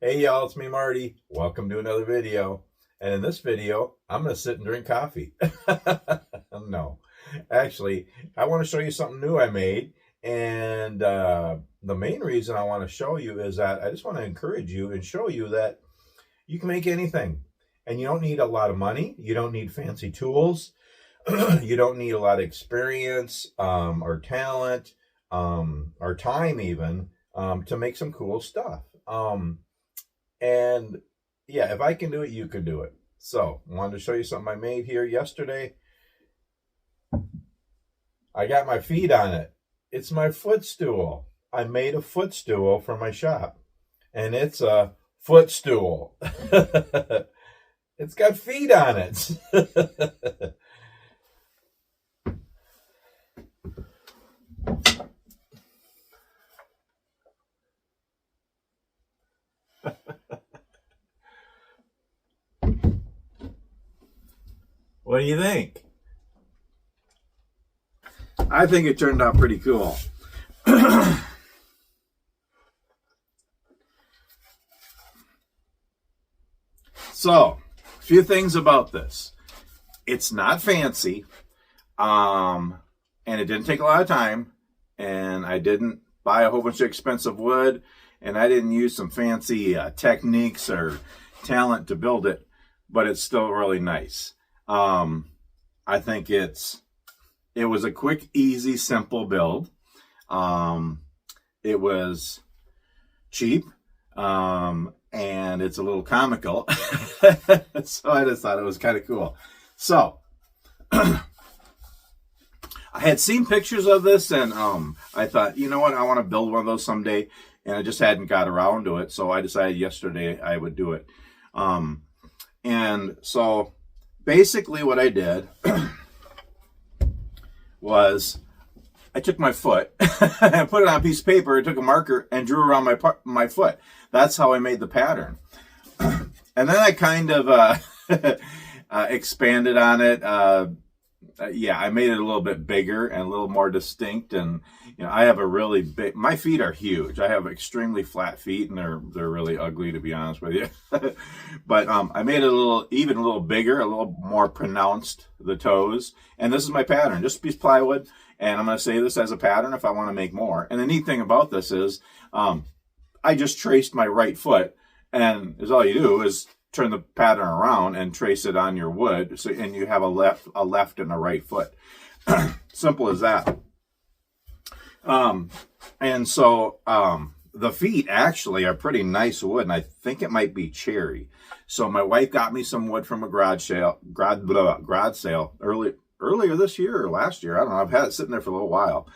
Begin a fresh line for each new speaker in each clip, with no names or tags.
Hey y'all, it's me Marty. Welcome to another video. And in this video, I'm going to sit and drink coffee. No, actually, I want to show you something new I made. And the main reason I want to show you is that I just want to encourage you and show you that you can make anything. And you don't need a lot of money. You don't need fancy tools. You don't need a lot of experience or talent or time even to make some cool stuff. And yeah, if I can do it, you can do it. So I wanted to show you something I made here yesterday. I got my feet on it. It's my footstool. I made a footstool for my shop, and it's a footstool. It's got feet on it. What do you think? I think it turned out pretty cool. So, a few things about this. It's not fancy, and it didn't take a lot of time, and I didn't buy a whole bunch of expensive wood, and I didn't use some fancy techniques or talent to build it, but it's still really nice. I think it was a quick, easy, simple build. It was cheap, and it's a little comical. So I just thought it was kind of cool. So I had seen pictures of this, and I thought, you know what, I want to build one of those someday, and I just hadn't got around to it. So I decided yesterday I would do it. And so basically what I did was I took my foot and put it on a piece of paper, took a marker and drew around my foot. That's how I made the pattern. And then I kind of expanded on it. Yeah, I made it a little bit bigger and a little more distinct. And you know, I have a really big, my feet are huge. I have extremely flat feet, and they're really ugly, to be honest with you. But I made it even a little bigger, a little more pronounced, the toes. And this is my pattern, just a piece of plywood. And I'm going to say this as a pattern if I want to make more. And the neat thing about this is I just traced my right foot, and all you do is turn the pattern around and trace it on your wood, and you have a left and a right foot. Simple as that. And so the feet actually are pretty nice wood, and I think it might be cherry. So my wife got me some wood from a garage sale earlier this year or last year. I don't know. I've had it sitting there for a little while.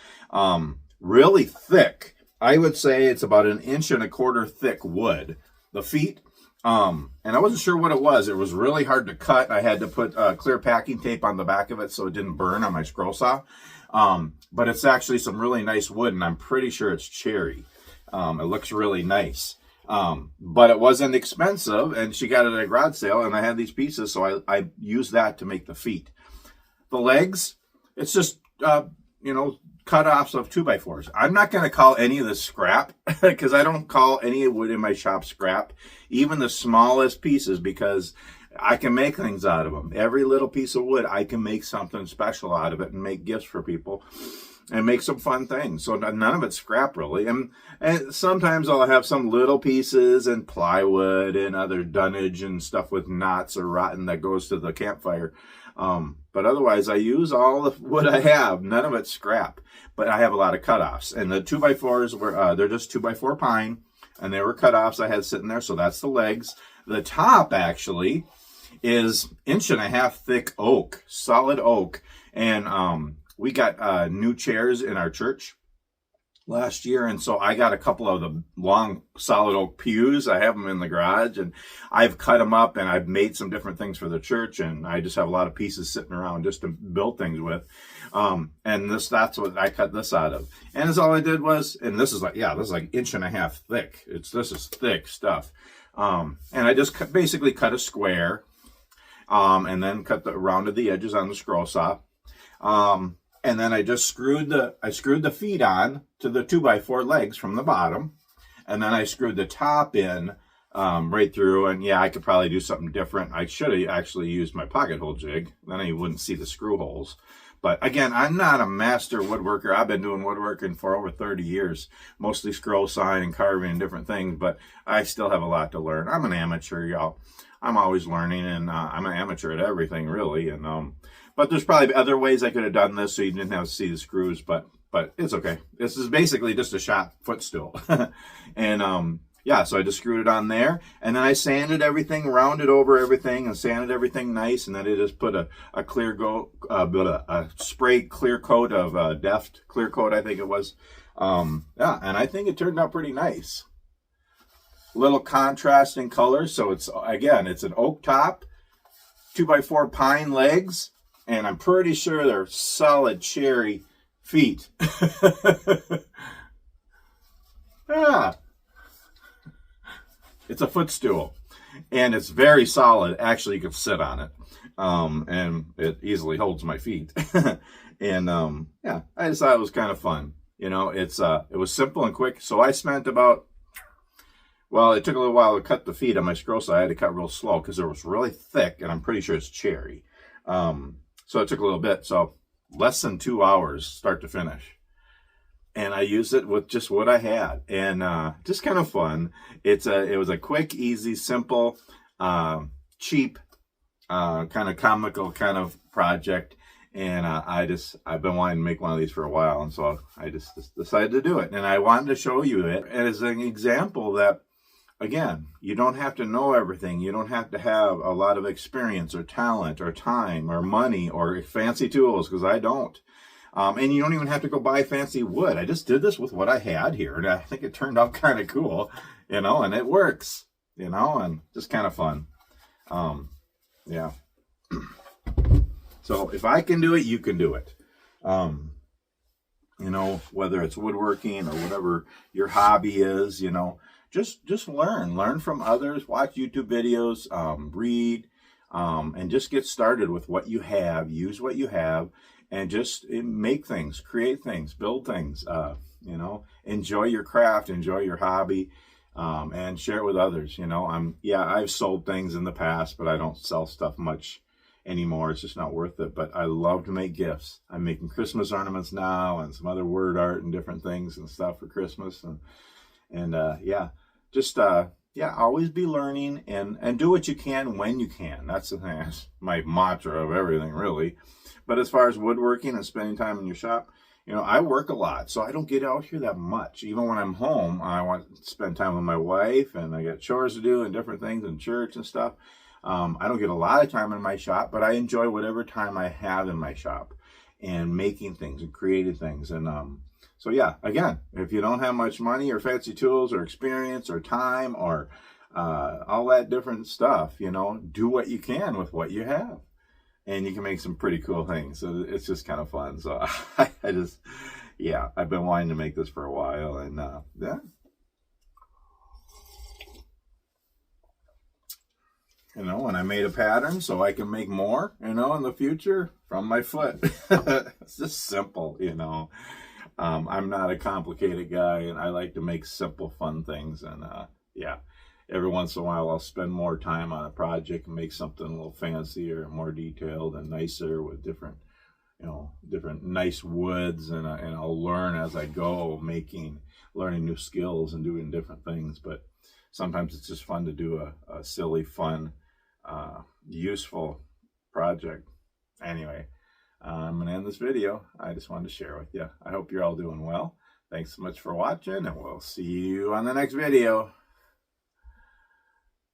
Really thick. I would say it's about 1.25 inches thick wood. The feet. And I wasn't sure what it was. It was really hard to cut. I had to put clear packing tape on the back of it so it didn't burn on my scroll saw. But it's actually some really nice wood, and I'm pretty sure it's cherry. It looks really nice. But it wasn't expensive, and she got it at a garage sale, and I had these pieces, so I used that to make the feet. The legs, it's just, cut-offs of 2x4s. I'm not going to call any of this scrap, because I don't call any wood in my shop scrap, even the smallest pieces, because I can make things out of them. Every little piece of wood, I can make something special out of it and make gifts for people and make some fun things. So none of it's scrap, really. And sometimes I'll have some little pieces and plywood and other dunnage and stuff with knots or rotten that goes to the campfire. But otherwise, I use all the wood I have. None of it's scrap. But I have a lot of cutoffs. And the 2x4s were, they're just 2x4 pine. And they were cutoffs I had sitting there. So that's the legs. The top, actually, is 1.5 inches thick oak, solid oak. And we got new chairs in our church last year, and so I got a couple of the long solid oak pews. I have them in the garage, and I've cut them up, and I've made some different things for the church, and I just have a lot of pieces sitting around just to build things with. And that's what I cut this out of. And all I did was, and this is like 1.5 inches thick. This is thick stuff. And I just basically cut a square, and then rounded the edges on the scroll saw. And then I just screwed the feet on to the 2x4 legs from the bottom. And then I screwed the top in right through. And yeah, I could probably do something different. I should have actually used my pocket hole jig. Then I wouldn't see the screw holes. But again, I'm not a master woodworker. I've been doing woodworking for over 30 years, mostly scroll sign and carving and different things, but I still have a lot to learn. I'm an amateur, y'all. I'm always learning, and I'm an amateur at everything, really. And but there's probably other ways I could have done this so you didn't have to see the screws, but it's okay. This is basically just a shop footstool. And yeah, so I just screwed it on there, and then I sanded everything, rounded over everything, and sanded everything nice, and then I just put a spray clear coat of Deft clear coat, I think it was. Yeah, and I think it turned out pretty nice. Little contrast in color, so it's an oak top, 2x4 pine legs, and I'm pretty sure they're solid cherry feet. Yeah. It's a footstool, and it's very solid. Actually, you can sit on it, and it easily holds my feet. And yeah, I just thought it was kind of fun. You know, it was simple and quick. So I spent about, well, it took a little while to cut the feet on my scroll, so I had to cut real slow because it was really thick, and I'm pretty sure it's cherry. So it took a little bit. So less than 2 hours, start to finish. And I used it with just what I had, and just kind of fun. It was a quick, easy, simple, cheap, kind of comical kind of project. And I've been wanting to make one of these for a while, and so I just decided to do it. And I wanted to show you it as an example that, again, you don't have to know everything. You don't have to have a lot of experience or talent or time or money or fancy tools, because I don't. And you don't even have to go buy fancy wood. I just did this with what I had here, and I think it turned out kind of cool, you know, and it works, you know, and just kind of fun. Yeah. So if I can do it, you can do it. You know, whether it's woodworking or whatever your hobby is, you know, just learn from others, watch YouTube videos, read, and just get started with what you have, use what you have. And just make things, create things, build things, you know, enjoy your craft, enjoy your hobby, and share it with others. You know, I've sold things in the past, but I don't sell stuff much anymore. It's just not worth it. But I love to make gifts. I'm making Christmas ornaments now and some other word art and different things and stuff for Christmas. And yeah, just, yeah, always be learning and do what you can when you can. That's the thing. That's my mantra of everything, really. But as far as woodworking and spending time in your shop, you know, I work a lot, so I don't get out here that much. Even when I'm home, I want to spend time with my wife, and I got chores to do and different things in church and stuff. I don't get a lot of time in my shop, but I enjoy whatever time I have in my shop and making things and creating things. And so, yeah, again, if you don't have much money or fancy tools or experience or time or all that different stuff, you know, do what you can with what you have. And you can make some pretty cool things. So it's just kind of fun. So yeah, I've been wanting to make this for a while. And yeah. You know, and I made a pattern so I can make more, you know, in the future from my foot. It's just simple, you know. I'm not a complicated guy, and I like to make simple, fun things. And yeah. Every once in a while, I'll spend more time on a project and make something a little fancier, more detailed, and nicer with different, you know, different nice woods. And I'll learn as I go, learning new skills and doing different things. But sometimes it's just fun to do a silly, fun, useful project. Anyway, I'm going to end this video. I just wanted to share with you. I hope you're all doing well. Thanks so much for watching, and we'll see you on the next video.